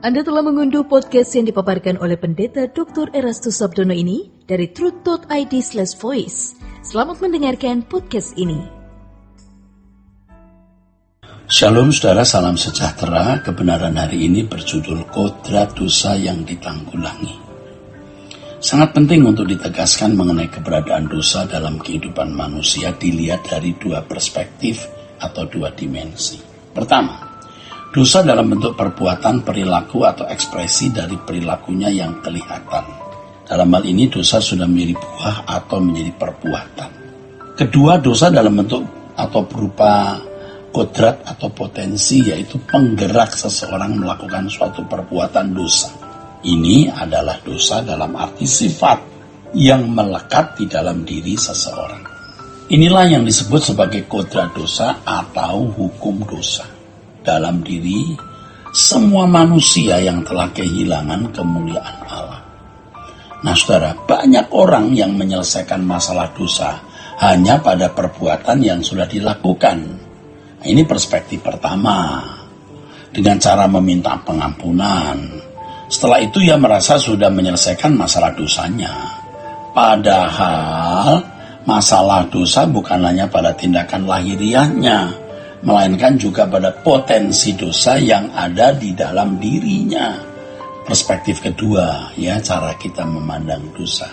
Anda telah mengunduh podcast yang dipaparkan oleh Pendeta Dr. Erastus Sabdono ini dari truth.id/voice. Selamat mendengarkan podcast ini. Shalom saudara, salam sejahtera. Kebenaran hari ini berjudul Kodrat Dosa yang Ditanggulangi. Sangat penting untuk ditegaskan mengenai keberadaan dosa dalam kehidupan manusia dilihat dari dua perspektif atau dua dimensi. Pertama, dosa dalam bentuk perbuatan, perilaku, atau ekspresi dari perilakunya yang kelihatan. Dalam hal ini dosa sudah menjadi buah atau menjadi perbuatan. Kedua, dosa dalam bentuk atau berupa kodrat atau potensi, yaitu penggerak seseorang melakukan suatu perbuatan dosa. Ini adalah dosa dalam arti sifat yang melekat di dalam diri seseorang. Inilah yang disebut sebagai kodrat dosa atau hukum dosa dalam diri semua manusia yang telah kehilangan kemuliaan Allah. Nah saudara, banyak orang yang menyelesaikan masalah dosa hanya pada perbuatan yang sudah dilakukan. Nah, ini perspektif pertama, dengan cara meminta pengampunan. Setelah itu ia merasa sudah menyelesaikan masalah dosanya. Padahal masalah dosa bukan hanya pada tindakan lahiriahnya, melainkan juga pada potensi dosa yang ada di dalam dirinya. Perspektif kedua, ya, cara kita memandang dosa.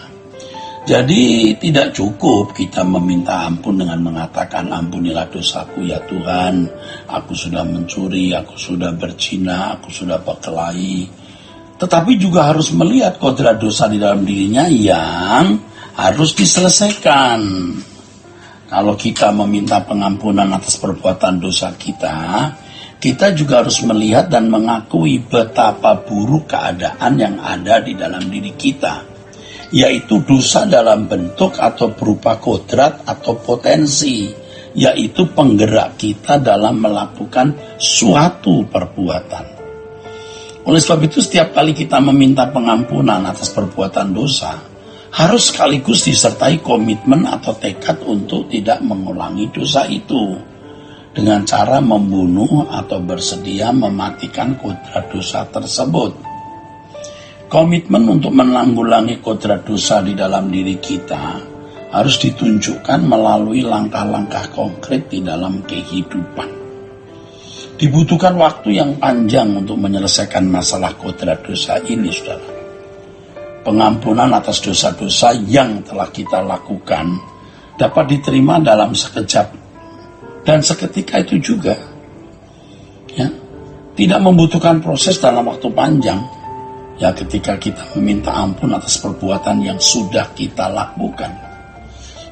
Jadi tidak cukup kita meminta ampun dengan mengatakan, ampunilah dosaku ya Tuhan, aku sudah mencuri, aku sudah berzina, aku sudah berkelahi. Tetapi juga harus melihat kodrat dosa di dalam dirinya yang harus diselesaikan. Kalau kita meminta pengampunan atas perbuatan dosa kita juga harus melihat dan mengakui betapa buruk keadaan yang ada di dalam diri kita, yaitu dosa dalam bentuk atau berupa kodrat atau potensi, yaitu penggerak kita dalam melakukan suatu perbuatan. Oleh sebab itu setiap kali kita meminta pengampunan atas perbuatan dosa, harus sekaligus disertai komitmen atau tekad untuk tidak mengulangi dosa itu dengan cara membunuh atau bersedia mematikan kodrat dosa tersebut. Komitmen untuk menanggulangi kodrat dosa di dalam diri kita harus ditunjukkan melalui langkah-langkah konkret di dalam kehidupan. Dibutuhkan waktu yang panjang untuk menyelesaikan masalah kodrat dosa ini, saudara. Pengampunan atas dosa-dosa yang telah kita lakukan dapat diterima dalam sekejap dan seketika itu juga, ya, tidak membutuhkan proses dalam waktu panjang. Ya, ketika kita meminta ampun atas perbuatan yang sudah kita lakukan.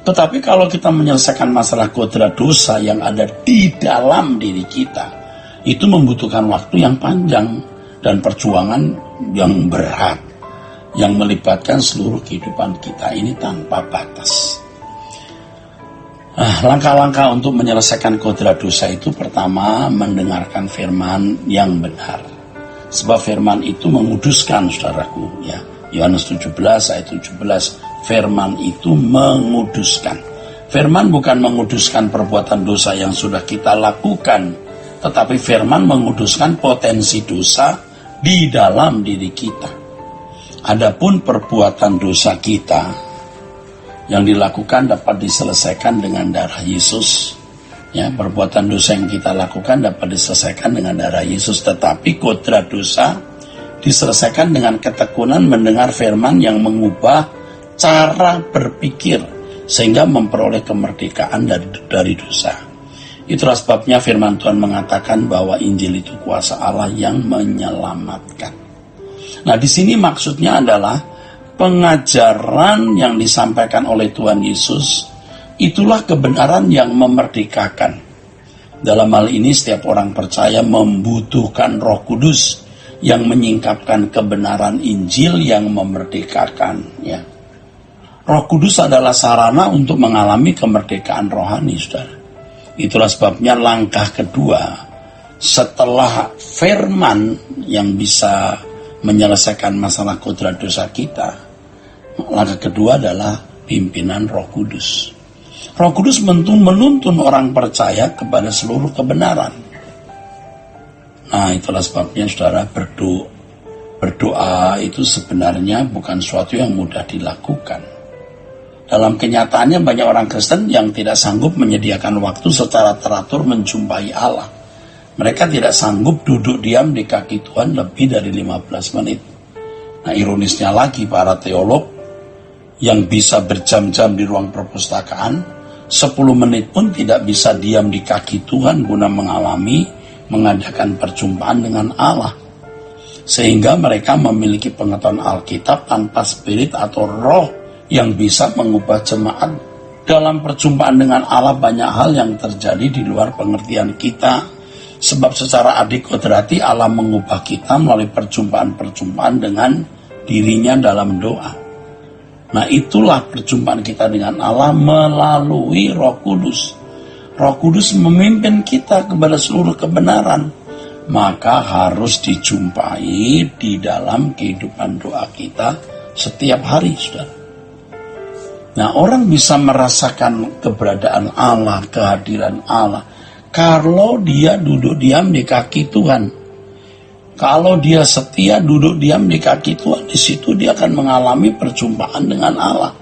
Tetapi kalau kita menyelesaikan masalah kodrat dosa yang ada di dalam diri kita, itu membutuhkan waktu yang panjang dan perjuangan yang berat, yang melibatkan seluruh kehidupan kita ini tanpa batas. Langkah-langkah untuk menyelesaikan kodrat dosa itu pertama, mendengarkan firman yang benar. Sebab firman itu menguduskan, saudaraku, ya. Yohanes 17 ayat 17, firman itu menguduskan. Firman bukan menguduskan perbuatan dosa yang sudah kita lakukan, tetapi firman menguduskan potensi dosa di dalam diri kita. Adapun perbuatan dosa kita yang dilakukan dapat diselesaikan dengan darah Yesus. Ya, perbuatan dosa yang kita lakukan dapat diselesaikan dengan darah Yesus, tetapi kodrat dosa diselesaikan dengan ketekunan mendengar firman yang mengubah cara berpikir sehingga memperoleh kemerdekaan dari dosa. Itulah sebabnya firman Tuhan mengatakan bahwa Injil itu kuasa Allah yang menyelamatkan. Nah, di sini maksudnya adalah pengajaran yang disampaikan oleh Tuhan Yesus, itulah kebenaran yang memerdekakan. Dalam hal ini setiap orang percaya membutuhkan Roh Kudus yang menyingkapkan kebenaran Injil yang memerdekakan, ya. Roh Kudus adalah sarana untuk mengalami kemerdekaan rohani, saudara. Itulah sebabnya langkah kedua setelah firman yang bisa menyelesaikan masalah kodrat dosa kita, langkah kedua adalah pimpinan Roh Kudus. Roh Kudus menuntun orang percaya kepada seluruh kebenaran. Nah, itulah sebabnya saudara Berdoa itu sebenarnya bukan sesuatu yang mudah dilakukan. Dalam kenyataannya banyak orang Kristen yang tidak sanggup menyediakan waktu secara teratur menjumpai Allah. Mereka tidak sanggup duduk diam di kaki Tuhan lebih dari 15 menit. Nah, ironisnya lagi, para teolog yang bisa berjam-jam di ruang perpustakaan, 10 menit pun tidak bisa diam di kaki Tuhan guna mengadakan perjumpaan dengan Allah. Sehingga mereka memiliki pengetahuan Alkitab tanpa spirit atau roh yang bisa mengubah jemaat. Dalam perjumpaan dengan Allah banyak hal yang terjadi di luar pengertian kita. Sebab secara adikodrati Allah mengubah kita melalui perjumpaan-perjumpaan dengan dirinya dalam doa. Nah, itulah perjumpaan kita dengan Allah melalui Roh Kudus. Roh Kudus memimpin kita kepada seluruh kebenaran. Maka harus dijumpai di dalam kehidupan doa kita setiap hari, saudara. Nah, orang bisa merasakan keberadaan Allah, kehadiran Allah, kalau dia duduk diam di kaki Tuhan. Kalau dia setia duduk diam di kaki Tuhan, di situ dia akan mengalami perjumpaan dengan Allah.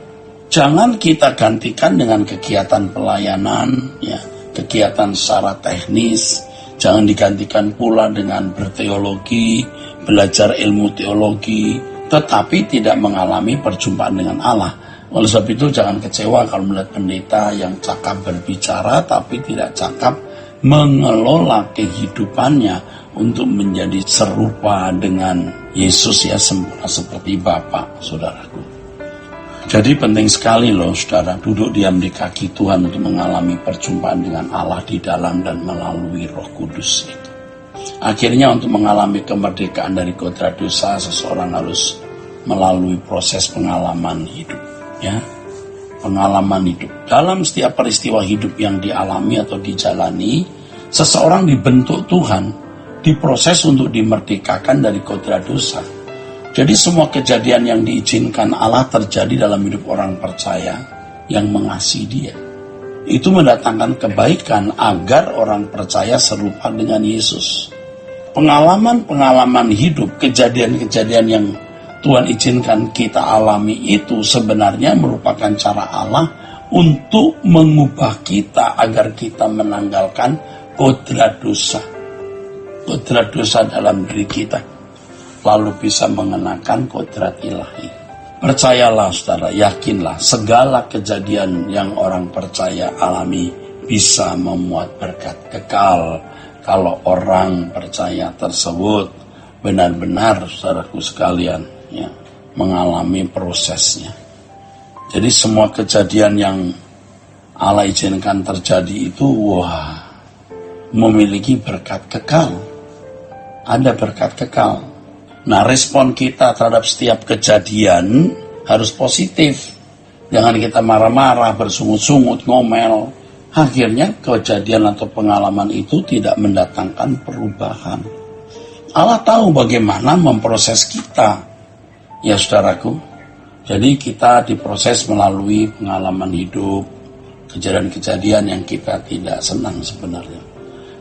Jangan kita gantikan dengan kegiatan pelayanan, ya, kegiatan secara teknis. Jangan digantikan pula dengan berteologi, belajar ilmu teologi, tetapi tidak mengalami perjumpaan dengan Allah. Oleh sebab itu jangan kecewa kalau melihat pendeta yang cakap berbicara tapi tidak cakap mengelola kehidupannya untuk menjadi serupa dengan Yesus, ya, sempurna seperti Bapa, saudaraku. Jadi penting sekali loh, saudara, duduk diam di kaki Tuhan untuk mengalami perjumpaan dengan Allah di dalam dan melalui Roh Kudus itu. Akhirnya untuk mengalami kemerdekaan dari kodrat dosa, seseorang harus melalui proses pengalaman hidup, ya. Pengalaman hidup. Dalam setiap peristiwa hidup yang dialami atau dijalani, seseorang dibentuk Tuhan, diproses untuk dimerdekakan dari kodrat dosa. Jadi semua kejadian yang diizinkan Allah terjadi dalam hidup orang percaya yang mengasihi Dia. Itu mendatangkan kebaikan agar orang percaya serupa dengan Yesus. Pengalaman-pengalaman hidup, kejadian-kejadian yang Tuhan izinkan kita alami itu sebenarnya merupakan cara Allah untuk mengubah kita agar kita menanggalkan kodrat dosa. Kodrat dosa dalam diri kita. Lalu bisa mengenakan kodrat ilahi. Percayalah, saudara, yakinlah, segala kejadian yang orang percaya alami bisa memuat berkat kekal kalau orang percaya tersebut benar-benar, saudaraku sekalian, ya, mengalami prosesnya. Jadi semua kejadian yang Allah izinkan terjadi itu, memiliki berkat kekal. Ada berkat kekal. Nah, respon kita terhadap setiap kejadian harus positif. Jangan kita marah-marah, bersungut-sungut, ngomel. Akhirnya kejadian atau pengalaman itu tidak mendatangkan perubahan. Allah tahu bagaimana memproses kita. Ya, saudaraku. Jadi kita diproses melalui pengalaman hidup, kejadian-kejadian yang kita tidak senang sebenarnya.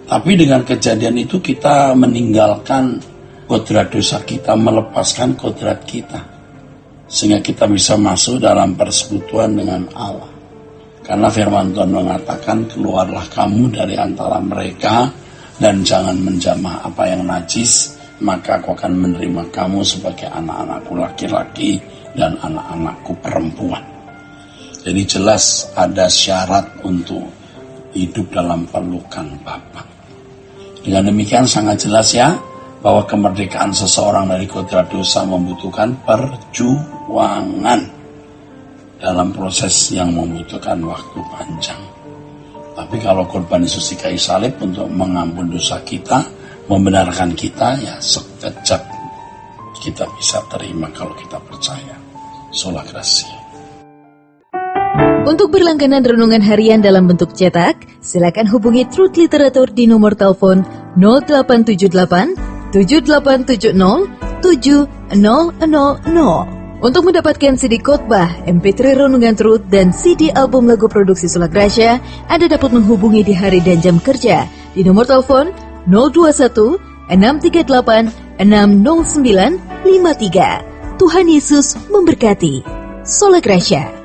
Tapi dengan kejadian itu kita meninggalkan kodrat dosa kita, melepaskan kodrat kita, sehingga kita bisa masuk dalam persekutuan dengan Allah. Karena firman Tuhan mengatakan, keluarlah kamu dari antara mereka dan jangan menjamah apa yang najis, maka aku akan menerima kamu sebagai anak-anakku laki-laki dan anak-anakku perempuan. Jadi jelas ada syarat untuk hidup dalam pelukan Bapa. Dengan demikian sangat jelas, ya, bahwa kemerdekaan seseorang dari kodrat dosa membutuhkan perjuangan dalam proses yang membutuhkan waktu panjang. Tapi kalau korban Yesus di kayu salib untuk mengampun dosa kita, membenarkan kita, ya sekejap kita bisa terima kalau kita percaya. Sola Gracia. Untuk berlangganan renungan harian dalam bentuk cetak, silakan hubungi Truth Literatur di nomor telepon 0878 7870 7000. Untuk mendapatkan CD khotbah, MP3 Renungan Truth, dan CD album lagu produksi Sola Gracia, Anda dapat menghubungi di hari dan jam kerja di nomor telepon 021 638 6953. Tuhan Yesus memberkati. Sola Gracia.